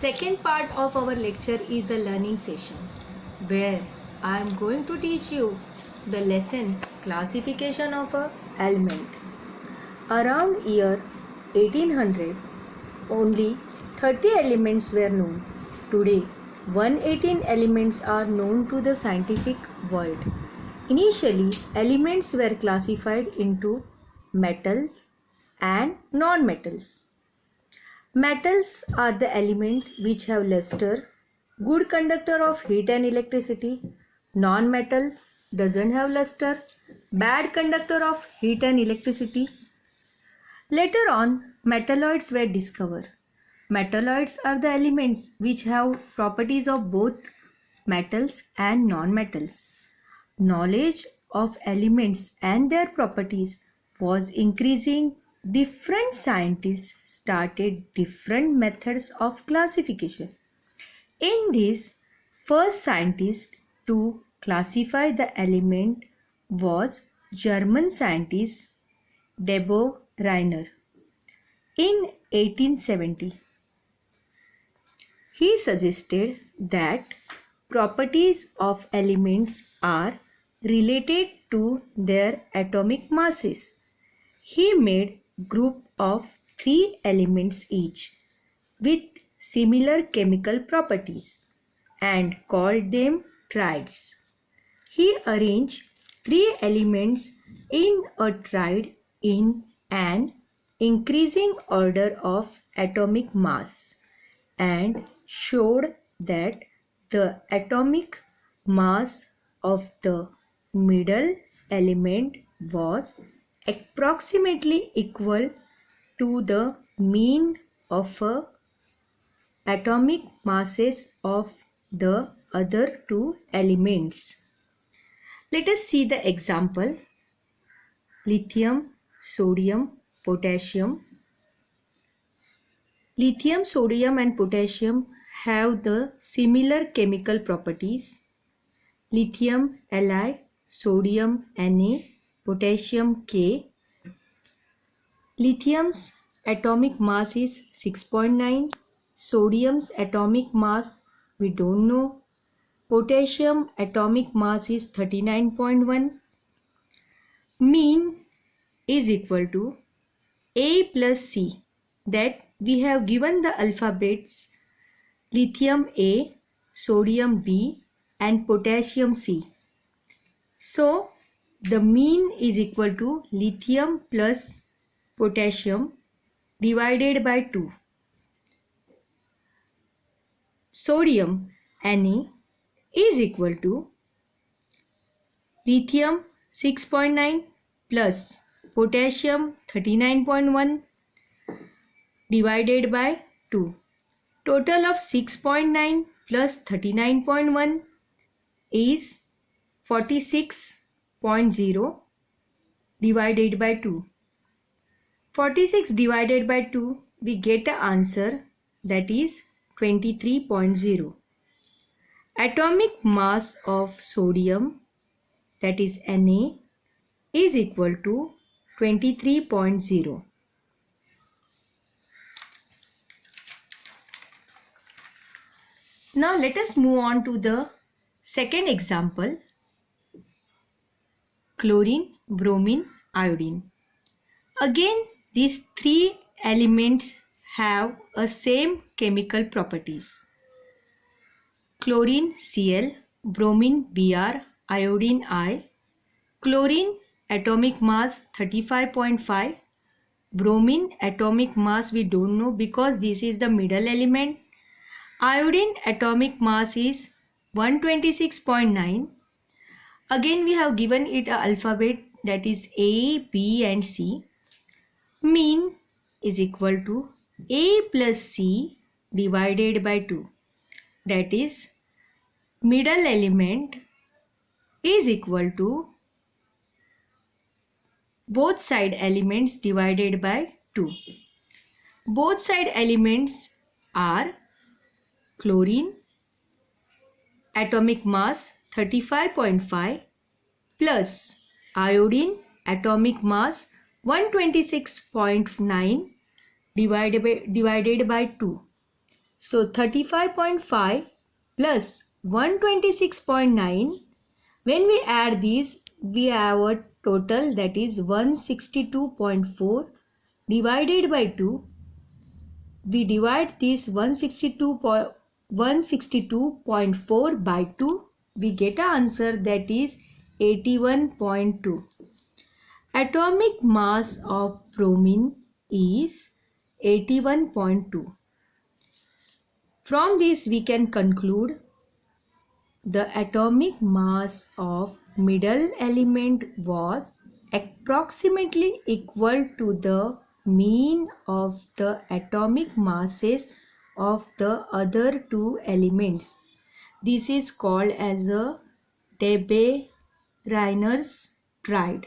Second part of our lecture is a learning session where I am going to teach you the lesson classification of a element. Around year 1800 only 30 elements were known. Today 118 elements are known to the scientific world. Initially elements were classified into metals and non-metals. Metals are the element which have luster, good conductor of heat and electricity. Non-metal doesn't have luster, bad conductor of heat and electricity. Later on, metalloids were discovered. Metalloids are the elements which have properties of both metals and non-metals. Knowledge of elements and their properties was increasing. Different scientists started different methods of classification. In this, first scientist to classify the element was German scientist Debo Reiner in 1870. He suggested that properties of elements are related to their atomic masses. He made group of 3 elements each with similar chemical properties and called them triads. He arranged 3 elements in a triad in an increasing order of atomic mass and showed that the atomic mass of the middle element was approximately equal to the mean of atomic masses of the other 2 elements. Let us see the example: lithium, sodium, potassium. Lithium, sodium and potassium have the similar chemical properties. Lithium Li, sodium Na, potassium K. Lithium's atomic mass is 6.9. Sodium's atomic mass we don't know. Potassium atomic mass is 39.1. Mean is equal to A plus C, that we have given the alphabets lithium A, sodium B and potassium C. So the mean is equal to lithium plus potassium divided by 2. Sodium Na is equal to lithium 6.9 plus potassium 39.1 divided by 2. Total of 6.9 plus 39.1 is 46.0 divided by 2. 46 divided by 2, we get an answer that is 23.0. Atomic mass of sodium, that is Na, is equal to 23.0. Now let us move on to the second example: chlorine, bromine, iodine. Again, these 3 elements have a same chemical properties. Chlorine Cl, bromine Br, iodine I. Chlorine atomic mass 35.5. Bromine atomic mass we don't know because this is the middle element. Iodine atomic mass is 126.9. Again we have given it an alphabet, that is A, B and C. Mean is equal to A plus C divided by 2. That is middle element is equal to both side elements divided by 2. Both side elements are chlorine atomic mass 35.5 plus iodine atomic mass 126.9 divided by 2. So 35.5 plus 126.9, when we add these, we have a total that is 162.4 divided by 2. We divide this 162.4 by 2. We get an answer that is 81.2. Atomic mass of bromine is 81.2. From this we can conclude the atomic mass of middle element was approximately equal to the mean of the atomic masses of the other two elements. This is called as a de Broglie triad.